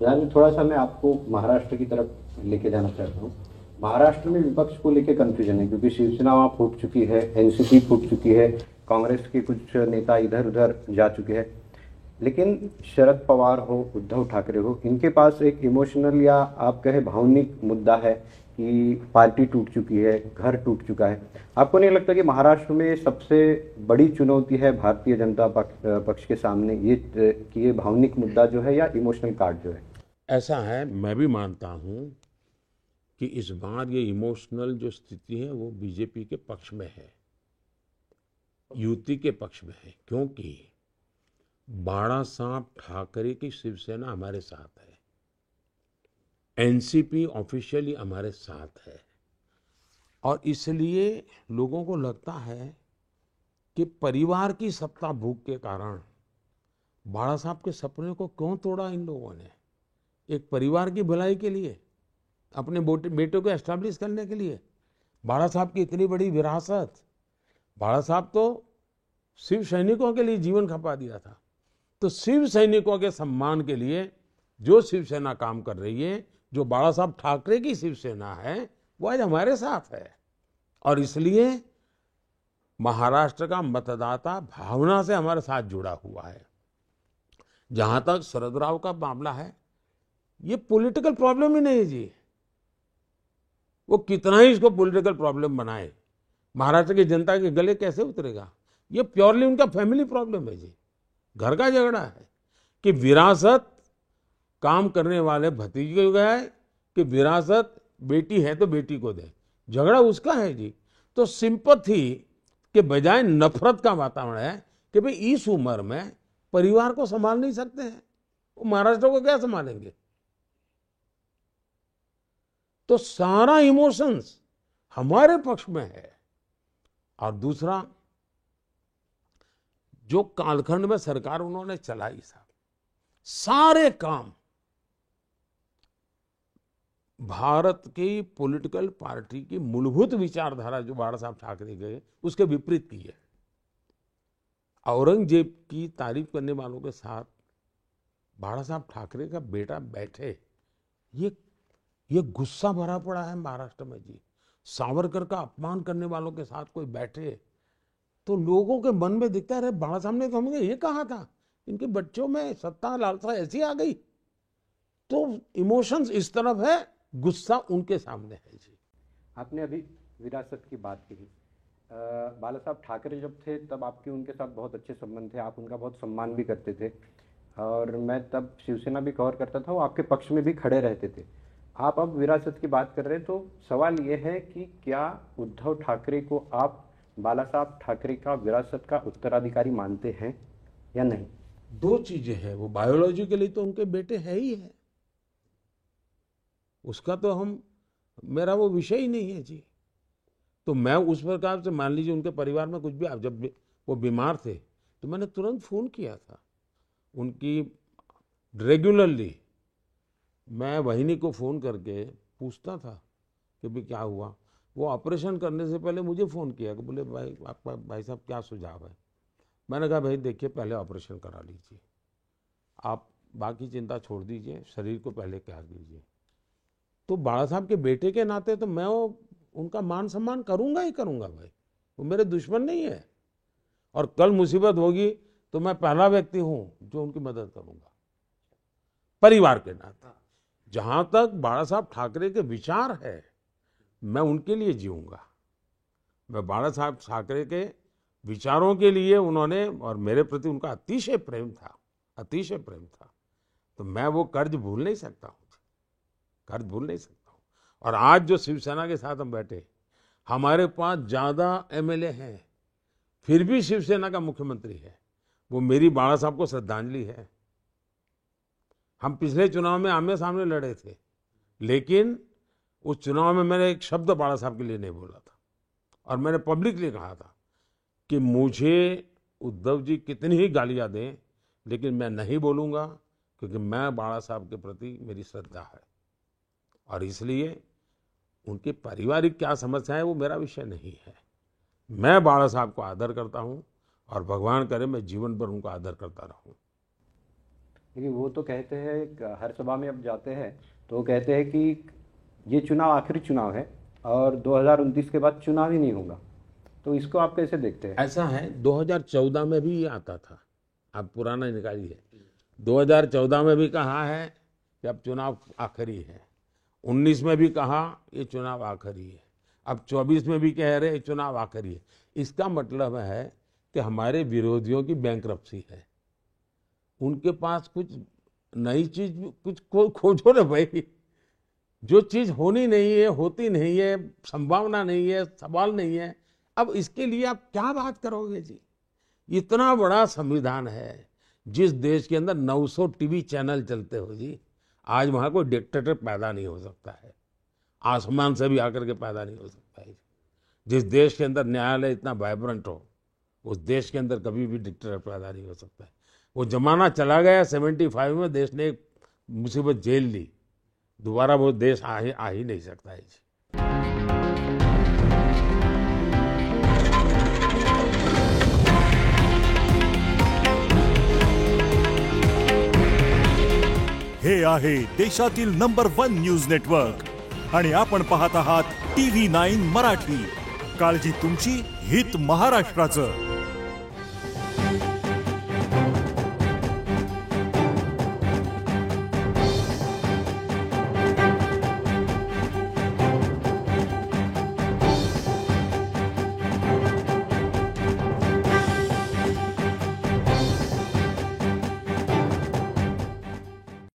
यार थोड़ा सा मैं आपको महाराष्ट्र की तरफ लेके जाना चाहता हूँ। महाराष्ट्र में विपक्ष को लेके कंफ्यूजन है क्योंकि शिवसेना वहाँ फूट चुकी है, एनसीपी फूट चुकी है, कांग्रेस के कुछ नेता इधर उधर जा चुके हैं। लेकिन शरद पवार हो, उद्धव ठाकरे हो, इनके पास एक इमोशनल या आप कहे भावनिक मुद्दा है कि पार्टी टूट चुकी है, घर टूट चुका है। आपको नहीं लगता कि महाराष्ट्र में सबसे बड़ी चुनौती है भारतीय जनता पक्ष के सामने ये कि ये भावनिक मुद्दा जो है या इमोशनल कार्ड जो है? ऐसा है, मैं भी मानता हूं कि इस बार ये इमोशनल जो स्थिति है वो बीजेपी के पक्ष में है, युति के पक्ष में है, क्योंकि बाणा साहब ठाकरे की शिवसेना हमारे साथ है, एनसीपी ऑफिशियली हमारे साथ है। और इसलिए लोगों को लगता है कि परिवार की सत्ता भूख के कारण बाणा साहब के सपने को क्यों तोड़ा इन लोगों ने। एक परिवार की भलाई के लिए, अपने बेटों को एस्टैब्लिश करने के लिए बाणा साहब की इतनी बड़ी विरासत। बाणा साहब तो शिव सैनिकों के लिए जीवन खपा दिया था। तो शिव सैनिकों के सम्मान के लिए जो शिवसेना काम कर रही है, जो बाणा साहब ठाकरे की शिवसेना है, वो आज हमारे साथ है। और इसलिए महाराष्ट्र का मतदाता भावना से हमारे साथ जुड़ा हुआ है। जहां तक शरद राव का मामला है, ये पॉलिटिकल प्रॉब्लम ही नहीं है जी। वो कितना ही इसको पॉलिटिकल प्रॉब्लम बनाए, महाराष्ट्र की जनता के गले कैसे उतरेगा। ये प्योरली उनका फैमिली प्रॉब्लम है जी, घर का झगड़ा है कि विरासत काम करने वाले भतीजे को गया है कि विरासत बेटी है तो बेटी को दे। झगड़ा उसका है जी। तो सिंपथी के बजाय नफरत का वातावरण है कि भाई इस उम्र में परिवार को संभाल नहीं सकते हैं, वो महाराष्ट्र को क्या संभालेंगे। तो सारा इमोशंस हमारे पक्ष में है। और दूसरा, जो कालखंड में सरकार उन्होंने चलाई साहब, सारे काम भारत की पॉलिटिकल पार्टी की मूलभूत विचारधारा जो बाला साहब ठाकरे गए उसके विपरीत की है। औरंगजेब की तारीफ करने वालों के साथ बाला साहब ठाकरे का बेटा बैठे, ये ये गुस्सा भरा पड़ा है महाराष्ट्र में जी। सावरकर का अपमान करने वालों के साथ कोई बैठे तो लोगों के मन में दिखता है, बाला साहब ने तो हमें ये कहा था, इनके बच्चों में सत्ता लालसा ऐसी आ गई। तो इमोशंस इस तरफ है, गुस्सा उनके सामने है जी। आपने अभी विरासत की बात की। बाला साहब ठाकरे जब थे तब आपके उनके साथ बहुत अच्छे संबंध थे, आप उनका बहुत सम्मान भी करते थे। और मैं तब शिवसेना भी कवर करता था, वो आपके पक्ष में भी खड़े रहते थे। आप अब विरासत की बात कर रहे हैं, तो सवाल ये है कि क्या उद्धव ठाकरे को आप बाला साहब ठाकरे का विरासत का उत्तराधिकारी मानते हैं या नहीं? दो चीजें हैं, वो बायोलॉजिकली तो उनके बेटे है ही है, उसका तो हम, मेरा वो विषय ही नहीं है जी। तो मैं उस प्रकार से, मान लीजिए उनके परिवार में कुछ भी, जब वो बीमार थे तो मैंने तुरंत फोन किया था उनकी, रेगुलरली मैं वहिनी को फोन करके पूछता था कि भाई क्या हुआ। वो ऑपरेशन करने से पहले मुझे फोन किया कि बोले भाई आपका, भाई साहब क्या सुझाव है। मैंने कहा भाई देखिए, पहले ऑपरेशन करा लीजिए, आप बाकी चिंता छोड़ दीजिए, शरीर को पहले क्या कीजिए। तो बाला साहब के बेटे के नाते तो मैं वो उनका मान सम्मान करूंगा ही करूंगा भाई, वो मेरे दुश्मन नहीं है। और कल मुसीबत होगी तो मैं पहला व्यक्ति हूं जो उनकी मदद करूंगा, परिवार के नाते। जहां तक बाला साहब ठाकरे के विचार है, मैं उनके लिए जीऊंगा। मैं बाला साहब ठाकरे के विचारों के लिए, उन्होंने और मेरे प्रति उनका अतिशय प्रेम था, अतिशय प्रेम था। तो मैं वो कर्ज भूल नहीं सकता हूँ, कर्ज भूल नहीं सकता हूँ। और आज जो शिवसेना के साथ हम बैठे, हमारे पास ज्यादा एमएलए हैं, फिर भी शिवसेना का मुख्यमंत्री है, वो मेरी बाला साहब को श्रद्धांजलि है। हम पिछले चुनाव में आमने सामने लड़े थे, लेकिन उस चुनाव में मैंने एक शब्द बाला साहब के लिए नहीं बोला था। और मैंने पब्लिकली कहा था कि मुझे उद्धव जी कितनी ही गालियां दें, लेकिन मैं नहीं बोलूंगा, क्योंकि मैं बाला साहब के प्रति मेरी श्रद्धा है। और इसलिए उनकी पारिवारिक क्या समस्या है वो मेरा विषय नहीं है। मैं बाला साहब को आदर करता हूं और भगवान करे मैं जीवन भर उनका आदर करता रहूं। देखिए वो तो कहते हैं, हर सभा में अब जाते हैं तो वो कहते हैं कि ये चुनाव आखिरी चुनाव है और 2029 के बाद चुनाव ही नहीं होगा। तो इसको आप कैसे देखते हैं? ऐसा है, 2014 में भी ये आता था, आप पुराना निकालिए। 2014 में भी कहा है कि अब चुनाव आखिरी है, 19 में भी कहा ये चुनाव आखिरी है, अब 24 में भी कह रहे चुनाव आखिरी है। इसका मतलब है कि हमारे विरोधियों की बैंकरप्सी है, उनके पास कुछ नई चीज कुछ खोजो ना भाई। जो चीज होनी नहीं है, होती नहीं है, संभावना नहीं है, सवाल नहीं है, अब इसके लिए आप क्या बात करोगे जी? इतना बड़ा संविधान है, जिस देश के अंदर 900 टीवी चैनल चलते हो जी, आज वहां कोई डिक्टेटर पैदा नहीं हो सकता है, आसमान से भी आकर के पैदा नहीं हो सकता है। जिस देश के अंदर न्यायालय इतना वाइब्रेंट हो, उस देश के अंदर कभी भी डिक्टेटर पैदा नहीं हो सकता है। वो जमाना चला गया, 75 में देश ने एक मुसीबत झेल ली, दोबारा वो देश आ ही नहीं सकता है जी। हे आहे देशातील नंबर 1 न्यूज नेटवर्क आणि आपण पाहत आहात TV9 मराठी। काळजी तुमची, हित महाराष्ट्राचं।